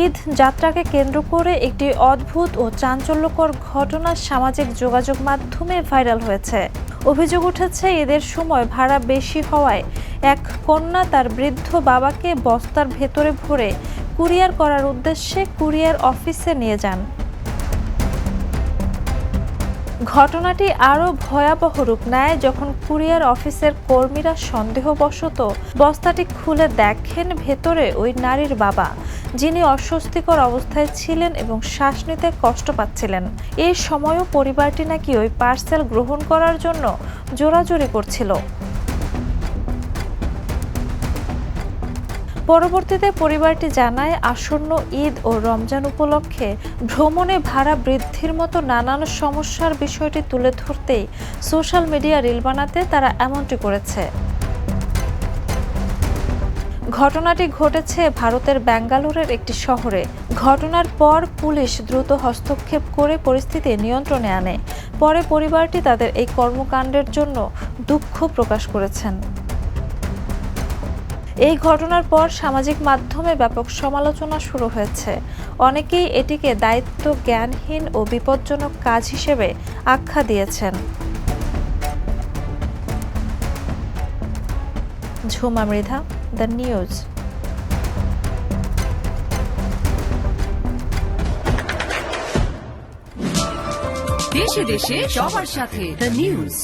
ঈদ যাত্রাকে কেন্দ্র করে একটি অদ্ভুত ও চাঞ্চল্যকর ঘটনা সামাজিক যোগাযোগ মাধ্যমে ভাইরাল হয়েছে। অভিযোগ উঠেছে ঈদের সময় ভাড়া বেশি হওয়ায় এক কন্যা তার বৃদ্ধ বাবাকে বস্তার ভেতরে ভরে কুরিয়ার করার উদ্দেশ্যে কুরিয়ার অফিসে নিয়ে যান। ঘটনাটি আরও ভয়াবহ রূপ নেয় যখন কুরিয়ার অফিসের কর্মীরা সন্দেহবশত বস্তাটি খুলে দেখেন ভেতরে ওই নারীর বাবা, যিনি অস্বস্তিকর অবস্থায় ছিলেন এবং শ্বাস নিতে কষ্ট পাচ্ছিলেন। এই সময়ও পরিবারটি নাকি ওই পার্সেল গ্রহণ করার জন্য জোরাজুরি করছিল। পরবর্তীতে পরিবারটি জানায়, আসন্ন ঈদ ও রমজান উপলক্ষে ভ্রমণে ভাড়া বৃদ্ধির মতো নানান সমস্যার বিষয়টি তুলে ধরতেই সোশ্যাল মিডিয়া রিল বানাতে তারা এমনটি করেছে। ঘটনাটি ঘটেছে ভারতের ব্যাঙ্গালোরের একটি শহরে। ঘটনার পর পুলিশ দ্রুত হস্তক্ষেপ করে পরিস্থিতি নিয়ন্ত্রণে আনে। পরে পরিবারটি তাদের এই কর্মকাণ্ডের জন্য দুঃখ প্রকাশ করেছেন। এই ঘটনার পর সামাজিক মাধ্যমে ব্যাপক সমালোচনা শুরু হয়েছে। অনেকেই এটিকে দায়িত্ব জ্ঞানহীন ও বিপজ্জনক কাজ হিসেবে আখ্যা দিয়েছেন। Jhuma Mridha, the news. দেশে দেশে সবার সাথে দ্য নিউজ।